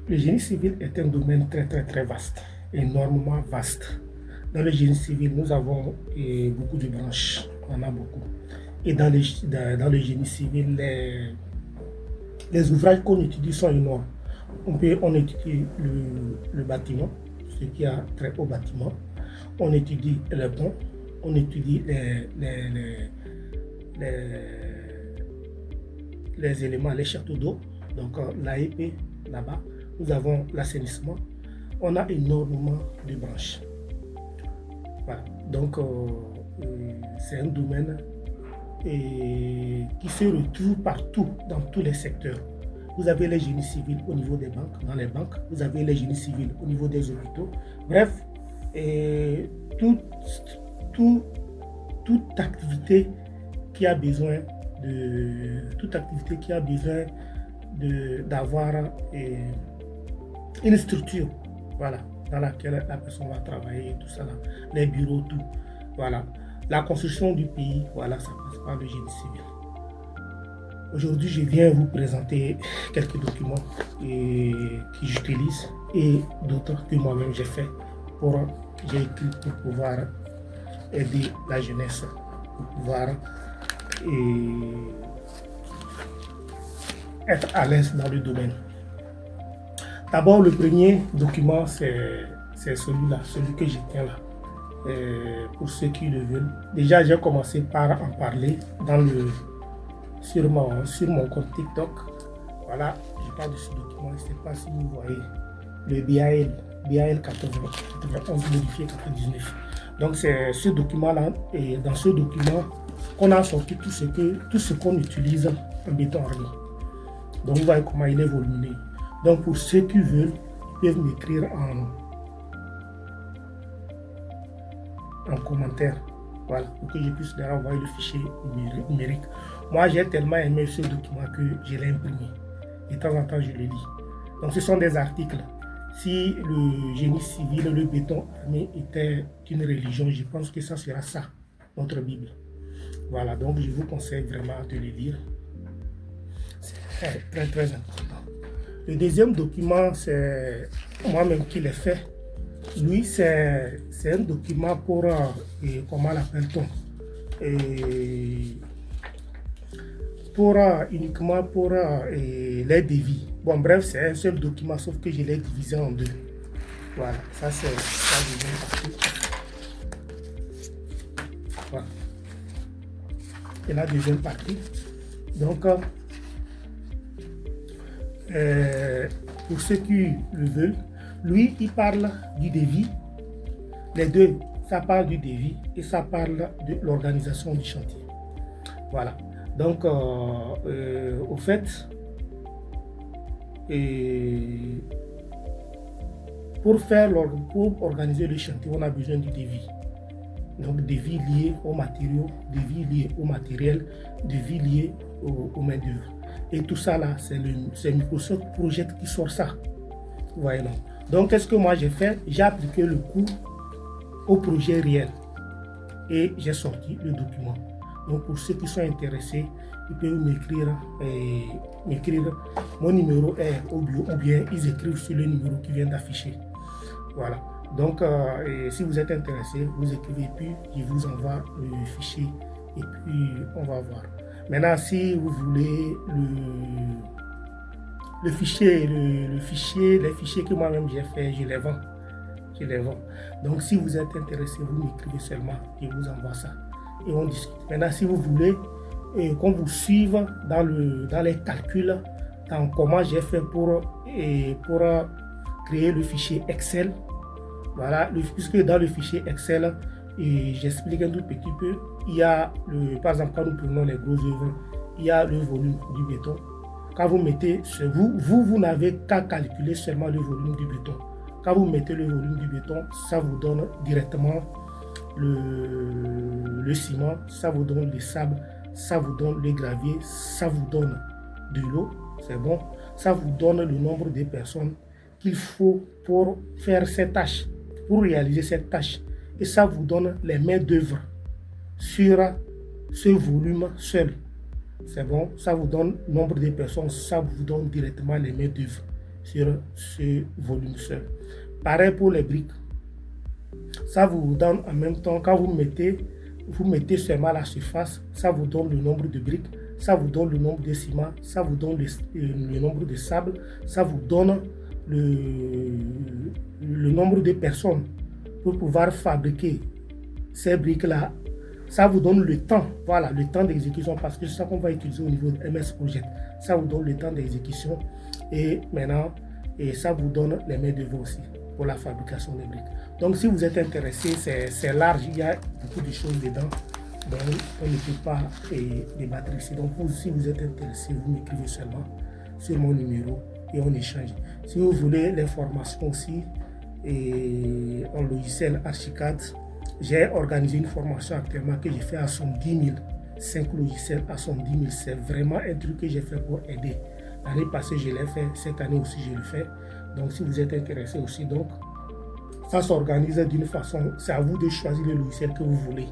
Le génie civil est un domaine très vaste, énormément vaste. Dans le génie civil, nous avons beaucoup de branches, on en a beaucoup. Et dans le génie civil, les ouvrages qu'on étudie sont énormes. On étudie le bâtiment, ce qui a très haut bâtiment. On étudie les ponts, on étudie les éléments, les châteaux d'eau, donc l'AEP là-bas. Nous avons l'assainissement. On a énormément de branches. Voilà. Donc, c'est un domaine qui se retrouve partout, dans tous les secteurs. Vous avez les génies civils au niveau des banques, dans les banques. Vous avez les génies civils au niveau des hôpitaux. Bref, toute activité qui a besoin d'avoir une structure, voilà, dans laquelle la personne va travailler, tout ça, là, les bureaux, tout, voilà. La construction du pays, voilà, ça passe par le génie civil. Aujourd'hui, je viens vous présenter quelques documents que j'utilise et d'autres que moi-même j'ai écrit pour pouvoir aider la jeunesse, pour pouvoir être à l'aise dans le domaine. D'abord, le premier document, c'est celui-là, celui que je tiens là. Pour ceux qui le veulent. Déjà, j'ai commencé par en parler sur mon compte TikTok. Voilà, je parle de ce document. Je ne sais pas si vous voyez le BAL 91 modifié 99. Donc, c'est ce document-là. Et dans ce document, on a sorti tout ce qu'on utilise en béton armé. Donc, vous voyez comment il est volumineux. Donc, pour ceux qui veulent, ils peuvent m'écrire en commentaire, voilà, pour que je puisse leur envoyer le fichier numérique. Moi, j'ai tellement aimé ce document que je l'ai imprimé. De temps en temps, je le lis. Donc, ce sont des articles. Si le génie civil, le béton armé était une religion, je pense que ça sera ça, notre Bible. Voilà, donc je vous conseille vraiment de le lire. C'est très important. Le deuxième document, c'est moi-même qui l'ai fait. Lui, c'est un document pour, comment l'appelle-t-on, uniquement pour les devis. Bon, bref, c'est un seul document, sauf que je l'ai divisé en deux. Voilà, ça c'est la deuxième partie. Voilà. Et la deuxième partie. Donc, pour ceux qui le veulent, lui, il parle du devis. Les deux, ça parle du devis et ça parle de l'organisation du chantier. Voilà. Donc, au fait, pour organiser le chantier, on a besoin du devis. Donc, devis lié aux matériaux, devis lié au matériel, devis lié aux main-d'œuvre. Et tout ça là, c'est Microsoft Project qui sort ça. Vous voyez, non? Donc, qu'est-ce que moi j'ai fait? J'ai appliqué le coût au projet réel et j'ai sorti le document. Donc, pour ceux qui sont intéressés, ils peuvent m'écrire. Mon numéro est au bureau ou bien ils écrivent sur le numéro qui vient d'afficher. Voilà. Donc, si vous êtes intéressé, vous écrivez, puis je vous envoie le fichier et puis on va voir. Maintenant, si vous voulez les fichiers que moi-même j'ai fait, je les vends. Donc, si vous êtes intéressé, vous m'écrivez seulement et je vous envoie ça. Et on discute. Maintenant, si vous voulez qu'on vous suive dans les calculs, dans comment j'ai fait pour créer le fichier Excel. Voilà, puisque dans le fichier Excel, j'explique un tout petit peu. Il y a, par exemple, quand nous prenons les grosses œuvres, il y a le volume du béton. Quand vous mettez, vous n'avez qu'à calculer seulement le volume du béton. Quand vous mettez le volume du béton, ça vous donne directement le ciment, ça vous donne le sable, ça vous donne le gravier, ça vous donne de l'eau, c'est bon. Ça vous donne le nombre de personnes qu'il faut pour faire cette tâche, pour réaliser cette tâche. Et ça vous donne les mains d'œuvre sur ce volume seul. C'est bon, ça vous donne le nombre de personnes, ça vous donne directement les mains d'œuvre. sur ce volume seul. Pareil pour les briques. Ça vous donne en même temps, quand vous mettez seulement la surface, ça vous donne le nombre de briques, ça vous donne le nombre de ciments, ça vous donne le nombre de sable, ça vous donne le nombre de personnes pour pouvoir fabriquer ces briques-là. Ça vous donne le temps, voilà, le temps d'exécution, parce que c'est ça qu'on va utiliser au niveau de MS Project. Ça vous donne le temps d'exécution et maintenant, ça vous donne les mains d'œuvre aussi pour la fabrication des briques. Donc si vous êtes intéressé, c'est large, il y a beaucoup de choses dedans. Donc on ne peut pas débattre ici. Donc si vous êtes intéressé, vous m'écrivez seulement sur mon numéro et on échange. Si vous voulez l'information aussi en logiciel Archicad, j'ai organisé une formation actuellement que j'ai fait à 110 000. 5 logiciels à 110 000. C'est vraiment un truc que j'ai fait pour aider. L'année passée, je l'ai fait. Cette année aussi, je le fais. Donc, si vous êtes intéressé aussi, donc, ça s'organise d'une façon. C'est à vous de choisir le logiciel que vous voulez.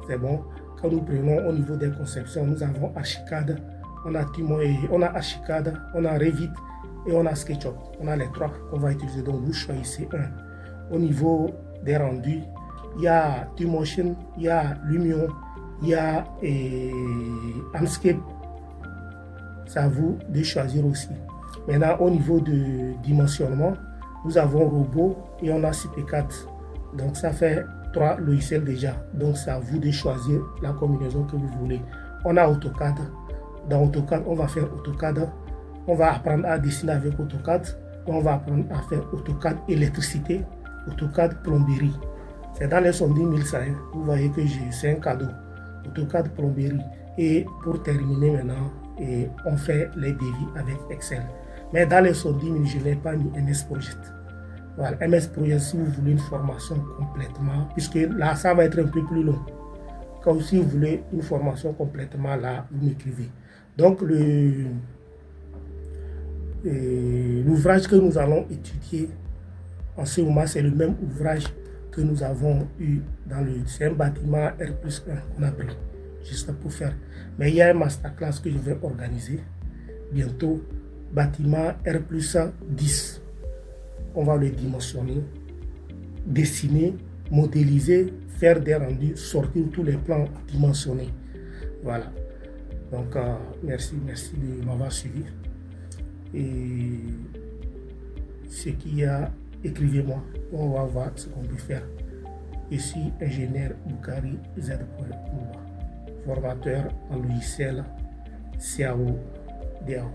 C'est bon. Quand nous prenons au niveau des conceptions, nous avons Archicad, on a Archicad, on a Revit et on a SketchUp. On a les trois qu'on va utiliser. Donc, vous choisissez un. Au niveau des rendus, il y a Twinmotion, il y a Lumion, il y a Enscape. C'est à vous de choisir aussi. Maintenant, au niveau de dimensionnement, nous avons Robot et on a CP4. Donc, ça fait 3 logiciels déjà. Donc, c'est à vous de choisir la combinaison que vous voulez. On a AutoCAD. Dans AutoCAD, on va faire AutoCAD. On va apprendre à dessiner avec AutoCAD. On va apprendre à faire AutoCAD électricité, AutoCAD plomberie. C'est dans les 110 000 ça. Hein. Vous voyez que c'est un cadeau. AutoCAD plomberie. Et pour terminer maintenant, on fait les devis avec Excel. Mais dans les 110 000, je n'ai pas mis MS Project. Voilà, MS Project, si vous voulez une formation complètement, puisque là, ça va être un peu plus long. Quand si vous voulez une formation complètement, là, vous m'écrivez. Donc, l'ouvrage que nous allons étudier en ce moment, c'est le même ouvrage que nous avons eu c'est un bâtiment R+1 qu'on a pris, juste pour faire. Mais il y a un masterclass que je vais organiser bientôt, bâtiment R+10. On va le dimensionner, dessiner, modéliser, faire des rendus, sortir tous les plans dimensionnés. Voilà. Donc, merci de m'avoir suivi. Et ce qu'il y a, écrivez-moi. On va voir ce qu'on peut faire. Je suis ingénieur Boukari Z. Formateur en logiciel CAO DAO.